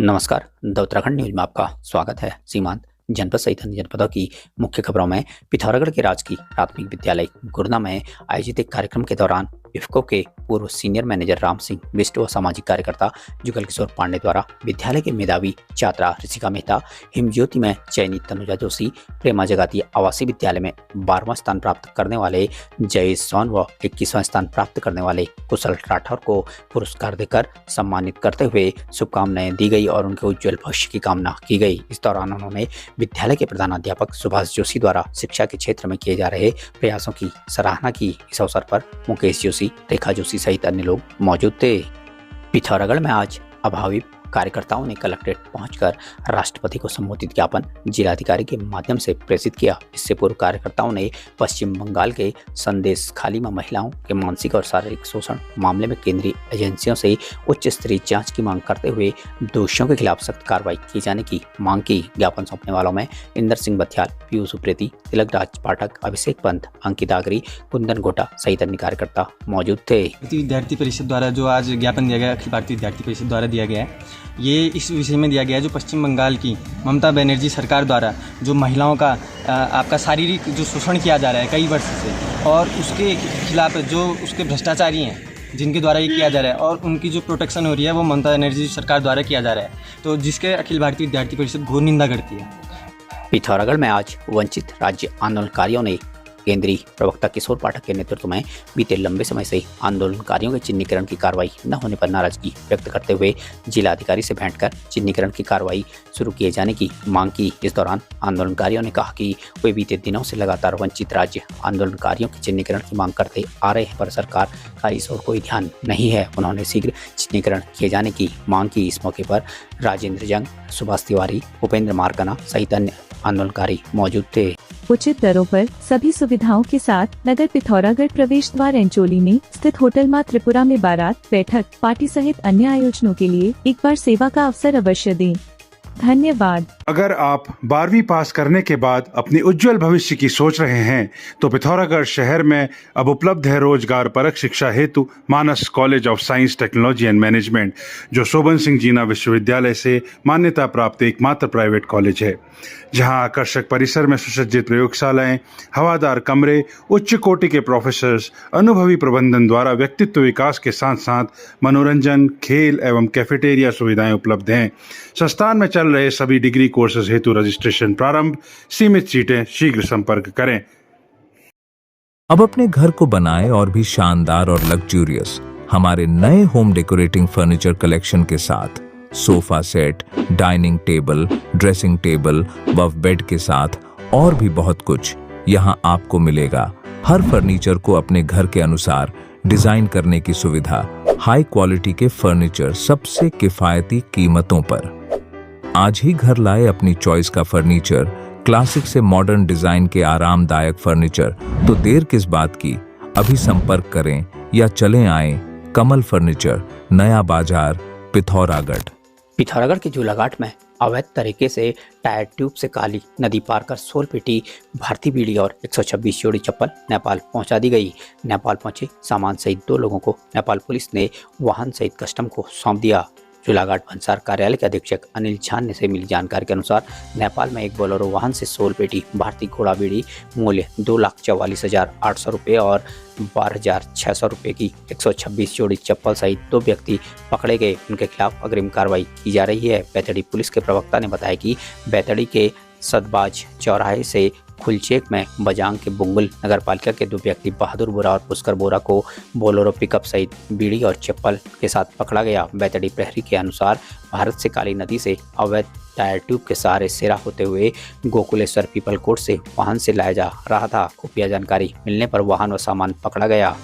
नमस्कार। The Uttarakhand news में आपका स्वागत है। सीमांत जनपद सहित अन्य जनपदों की मुख्य खबरों में पिथौरागढ़ के राजकीय प्राथमिक विद्यालय गुरना में आयोजित एक कार्यक्रम के दौरान इफ्को के पूर्व सीनियर मैनेजर राम सिंह बिष्ट व सामाजिक कार्यकर्ता जुगल किशोर पांडे द्वारा विद्यालय के मेधावी छात्रा ऋषिका मेहता, हिमज्योति में चयनित तनुजा जोशी, प्रेमा जगाती आवासीय विद्यालय में 12वां स्थान प्राप्त करने वाले जयेश सोन व 21वां स्थान प्राप्त करने वाले कुशल राठौर को पुरस्कार देकर सम्मानित करते हुए शुभकामनाएं दी गई और उनके उज्जवल भविष्य की कामना की गई। इस दौरान उन्होंने विद्यालय के प्रधानाध्यापक सुभाष जोशी द्वारा शिक्षा के क्षेत्र में किए जा रहे प्रयासों की सराहना की। इस अवसर पर मुकेश जोशी, रेखा जोशी सहित अन्य लोग मौजूद थे। पिथौरागढ़ में आज अभावी कार्यकर्ताओं ने कलेक्ट्रेट पहुंचकर राष्ट्रपति को संबोधित ज्ञापन जिलाधिकारी के माध्यम से प्रेषित किया। इससे पूर्व कार्यकर्ताओं ने पश्चिम बंगाल के संदेश खाली में महिलाओं के मानसिक और शारीरिक शोषण मामले में केंद्रीय एजेंसियों से उच्च स्तरीय जांच की मांग करते हुए दोषियों के खिलाफ सख्त कार्रवाई किए जाने की मांग की। ज्ञापन सौंपने वालों में इंदर सिंह बथियाल, पीयूष उप्रेती, तिलक राज पाठक, अभिषेक पंत, अंकित आगरी, कुंदन गोटा सहित अन्य कार्यकर्ता मौजूद थे। विद्यार्थी परिषद द्वारा जो आज ज्ञापन दिया गया, अखिल भारतीय विद्यार्थी परिषद द्वारा दिया गया है, ये इस विषय में दिया गया है जो पश्चिम बंगाल की ममता बनर्जी सरकार द्वारा जो महिलाओं का आपका शारीरिक जो शोषण किया जा रहा है कई वर्ष से, और उसके खिलाफ जो उसके भ्रष्टाचारी हैं जिनके द्वारा ये किया जा रहा है और उनकी जो प्रोटेक्शन हो रही है वो ममता बनर्जी सरकार द्वारा किया जा रहा है, तो जिसके अखिल भारतीय विद्यार्थी परिषद घोर निंदा करती है। पिथौरागढ़ में आज वंचित राज्य आंदोलनकारियों ने केंद्रीय प्रवक्ता किशोर पाठक के नेतृत्व में बीते लंबे समय से आंदोलनकारियों के चिन्हीकरण की कार्रवाई न होने पर नाराजगी व्यक्त करते हुए जिलाधिकारी से भेंट कर चिन्हीकरण की कार्रवाई शुरू किए जाने की मांग की। इस दौरान आंदोलनकारियों ने कहा कि वे बीते दिनों से लगातार वंचित राज्य आंदोलनकारियों के चिन्हीकरण की मांग करते आ रहे हैं, पर सरकार का इस ओर कोई ध्यान नहीं है। उन्होंने शीघ्र चिन्हीकरण किए जाने की मांग की। इस मौके पर राजेंद्र जंग, सुभाष तिवारी, उपेंद्र मारकना सहित अन्य आंदोलनकारी मौजूद थे। उचित दरों पर सभी सुविधाओं के साथ नगर पिथौरागढ़ प्रवेश द्वार एंचोली में स्थित होटल मां त्रिपुरा में बारात, बैठक, पार्टी सहित अन्य आयोजनों के लिए एक बार सेवा का अवसर अवश्य दें। धन्यवाद। अगर आप 12वीं पास करने के बाद अपनी उज्जवल भविष्य की सोच रहे हैं तो पिथौरागढ़ शहर में अब उपलब्ध है रोजगार परक शिक्षा हेतु Manas college of science, technology and management, जो शोभन सिंह जीना विश्वविद्यालय से मान्यता प्राप्त एकमात्र प्राइवेट कॉलेज है, जहां आकर्षक परिसर में सुसज्जित प्रयोगशालाएं, हवादार कमरे, उच्च कोटि के प्रोफेसर्स, अनुभवी प्रबंधन द्वारा व्यक्तित्व विकास के साथ साथ मनोरंजन, खेल एवं कैफेटेरिया सुविधाएं उपलब्ध हैं। संस्थान में चल रहे सभी डिग्री कोर्सेज हेतु रजिस्ट्रेशन प्रारंभ। सीमित सीटें, शीघ्र संपर्क करें। अब अपने घर को बनाएं और भी शानदार और लग्जूरियस हमारे नए होम डेकोरेटिंग फर्नीचर कलेक्शन के साथ। Sofa set, dining table, dressing table व बेड के साथ और भी बहुत कुछ यहाँ आपको मिलेगा। हर फर्नीचर को अपने घर के अनुसार डिजाइन करने की सुविधा, हाई क्वालिटी के फर्नीचर सबसे किफायती कीमतों पर। आज ही घर लाए अपनी चॉइस का फर्नीचर, क्लासिक से मॉडर्न डिजाइन के आरामदायक फर्नीचर। तो देर किस बात की, अभी संपर्क करें या चलें आए कमल फर्नीचर, नया बाजार, पिथौरागढ़। पिथौरागढ़ के झूलाघाट में अवैध तरीके से टायर ट्यूब से काली नदी पार कर 16 पेटी भारतीय बीड़ी और 126 जोड़ी चप्पल नेपाल पहुंचा दी गई। नेपाल पहुंचे सामान सहित 2 लोगों को नेपाल पुलिस ने वाहन सहित कस्टम को सौंप दिया। झूलाघाट भंसार कार्यालय के अधीक्षक अनिल झान से मिली जानकारी के अनुसार नेपाल में एक बोलेरो वाहन से 16 पेटी भारतीय घोड़ा बीड़ी मूल्य 2,44,800 रुपये और 12,600 रुपये की 126 जोड़ी चप्पल सहित 2 व्यक्ति पकड़े गए। उनके खिलाफ अग्रिम कार्रवाई की जा रही है। बैतडी पुलिस के प्रवक्ता ने बताया कि बैतडी के सदबाज चौराहे से खुलचेक में बजांग के बुंगुल नगर पालिका के 2 व्यक्ति बहादुर बोरा और पुष्कर बोरा को बोलेरो पिकअप सहित बीड़ी और चप्पल के साथ पकड़ा गया। बैतडी प्रहरी के अनुसार भारत से काली नदी से अवैध टायर ट्यूब के सहारे सेरा होते हुए गोकुलेश्वर पीपल कोर्ट से वाहन से लाया जा रहा था। खुफिया जानकारी मिलने पर वाहन व सामान पकड़ा गया।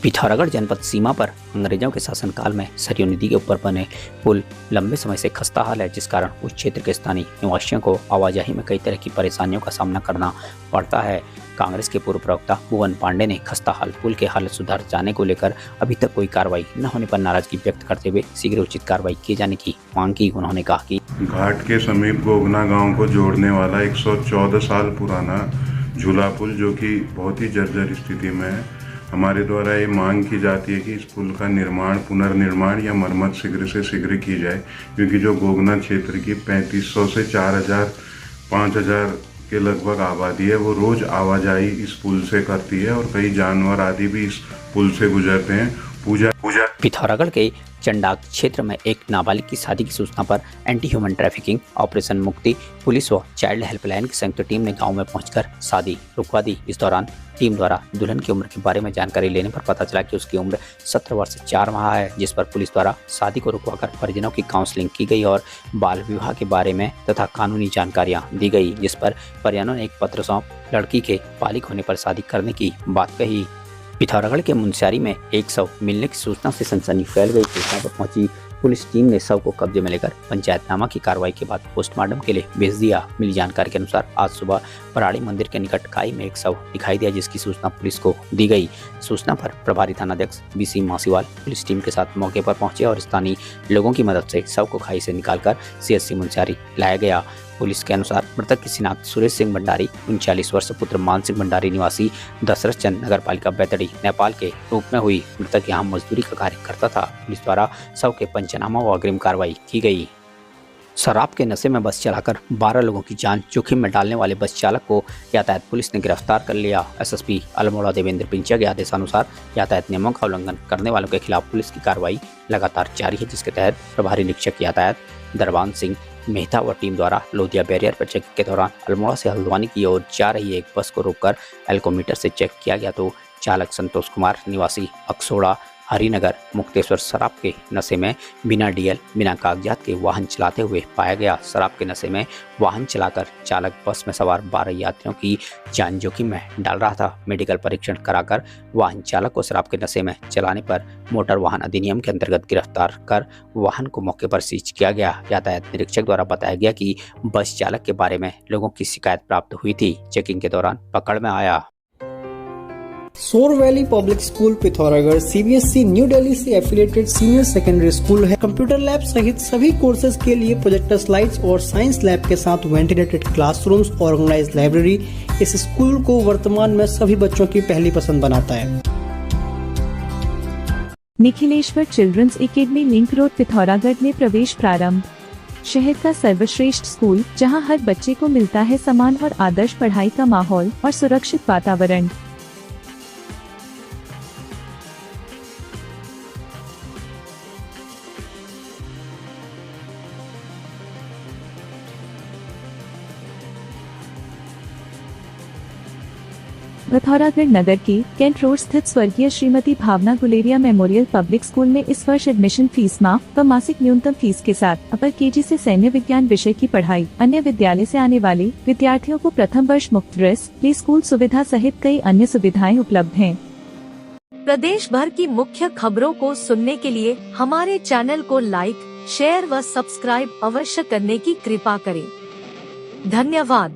पिथौरागढ़ जनपद सीमा पर अंग्रेजों के शासनकाल में सरयू नदी के ऊपर बने पुल लंबे समय से खस्ता हाल है, जिस कारण उस क्षेत्र के स्थानीय निवासियों को आवाजाही में कई तरह की परेशानियों का सामना करना पड़ता है। कांग्रेस के पूर्व प्रवक्ता भुवन पांडे ने खस्ता हाल पुल के हालत सुधार जाने को लेकर अभी तक कोई कार्रवाई न होने पर नाराजगी व्यक्त करते हुए शीघ्र उचित कार्रवाई किए जाने की मांग की। उन्होंने कहा कि घाट के समीप गोगना गांव को जोड़ने वाला 114 साल पुराना झूला पुल, जो कि बहुत ही जर्जर स्थिति में है, हमारे द्वारा ये मांग की जाती है कि इस पुल का निर्माण, पुनर्निर्माण या मरम्मत शीघ्र से शीघ्र की जाए, क्योंकि जो गोगना क्षेत्र की 3500 से 4000 5000 के लगभग आबादी है, वो रोज आवाजाही इस पुल से करती है और कई जानवर आदि भी इस पुल से गुजरते हैं। पूजा पिथौरागढ़ के चंडाक क्षेत्र में एक नाबालिग की शादी की सूचना पर एंटी ह्यूमन ट्रैफिकिंग ऑपरेशन मुक्ति पुलिस व चाइल्ड हेल्पलाइन की संयुक्त टीम ने गांव में पहुंचकर शादी रुकवा दी। इस दौरान टीम द्वारा दुल्हन की उम्र के बारे में जानकारी लेने पर पता चला कि उसकी उम्र 17 वर्ष 4 माह है, जिस पर पुलिस द्वारा शादी को रुकवाकर परिजनों की काउंसलिंग की गई और बाल विवाह के बारे में तथा कानूनी जानकारियां दी गई, जिस पर परिजनों ने एक पत्र सौंप लड़की के बालिग होने पर शादी करने की बात कही। पिथौरागढ़ के मुनस्यारी में एक शव मिलने की सूचना से सनसनी फैल गई। सूचना पर पहुंची पुलिस टीम ने शव को कब्जे में लेकर पंचायतनामा की कार्रवाई के बाद पोस्टमार्टम के लिए भेज दिया। मिली जानकारी के अनुसार आज सुबह पराड़ी मंदिर के निकट खाई में एक शव दिखाई दिया, जिसकी सूचना पुलिस को दी गई। सूचना पर प्रभारी थानाध्यक्ष बीसी मासीवाल पुलिस टीम के साथ मौके पर पहुंचे और स्थानीय लोगों की मदद से शव को खाई से निकालकर सीएचसी मुनस्यारी लाया गया। पुलिस के अनुसार मृतक की शिनाख्त सुरेश सिंह भंडारी 39 वर्ष पुत्र मान सिंह भंडारी निवासी दशरथ चंद नगर पालिका बैतडी नेपाल के रूप में हुई। मृतक यहाँ मजदूरी का कार्य करता था। पुलिस द्वारा शव के पंचनामा व अग्रिम कार्रवाई की गई। शराब के नशे में बस चलाकर 12 लोगों की जान जोखिम में डालने वाले बस चालक को यातायात पुलिस ने गिरफ्तार कर लिया। एसएसपी अल्मोड़ा देवेंद्र पिंचिया के आदेशानुसार यातायात नियमों का उल्लंघन करने वालों के खिलाफ पुलिस की कार्रवाई लगातार जारी है, जिसके तहत प्रभारी निरीक्षक यातायात दरबान सिंह मेहता व टीम द्वारा लोधिया बैरियर पर चेकिंग के दौरान अल्मोड़ा से हल्द्वानी की ओर जा रही एक बस को रोककर एल्कोमीटर से चेक किया गया तो चालक संतोष कुमार निवासी अक्सोड़ा हरिनगर मुक्तेश्वर शराब के नशे में बिना डीएल बिना कागजात के वाहन चलाते हुए पाया गया। शराब के नशे में वाहन चलाकर चालक बस में सवार 12 यात्रियों की जान जोखिम में डाल रहा था। मेडिकल परीक्षण कराकर वाहन चालक को शराब के नशे में चलाने पर मोटर वाहन अधिनियम के अंतर्गत गिरफ्तार कर वाहन को मौके पर सीज किया गया। यातायात निरीक्षक द्वारा बताया गया कि बस चालक के बारे में लोगों की शिकायत प्राप्त हुई थी। चेकिंग के दौरान पकड़ में आया। सोर valley public school Pithoragarh CBSE new Delhi से एफिलिएटेड सीनियर सेकेंडरी स्कूल है। कंप्यूटर लैब सहित सभी कोर्सेज के लिए प्रोजेक्टर स्लाइड्स और साइंस लैब के साथ वेंटिलेटेड क्लासरूम्स, ऑर्गेनाइज्ड लाइब्रेरी इस स्कूल को वर्तमान में सभी बच्चों की पहली पसंद बनाता है। Nikhileshwar children's academy link road Pithoragarh में प्रवेश प्रारंभ। शहर का सर्वश्रेष्ठ स्कूल जहां हर बच्चे को मिलता है समान और आदर्श पढ़ाई का माहौल और सुरक्षित वातावरण। पिथौरागढ़ नगर के कैंट रोड स्थित स्वर्गीय श्रीमती भावना गुलेरिया मेमोरियल पब्लिक स्कूल में इस वर्ष एडमिशन फीस माफ व मासिक न्यूनतम फीस के साथ अपर केजी से सैन्य विज्ञान विषय की पढ़ाई। अन्य विद्यालय से आने वाले विद्यार्थियों को प्रथम वर्ष मुफ्त ड्रेस, प्ले स्कूल सुविधा सहित कई अन्य सुविधाएं उपलब्ध हैं। प्रदेश भर की मुख्य खबरों को सुनने के लिए हमारे चैनल को लाइक, शेयर व सब्सक्राइब अवश्य करने की कृपा करें। धन्यवाद।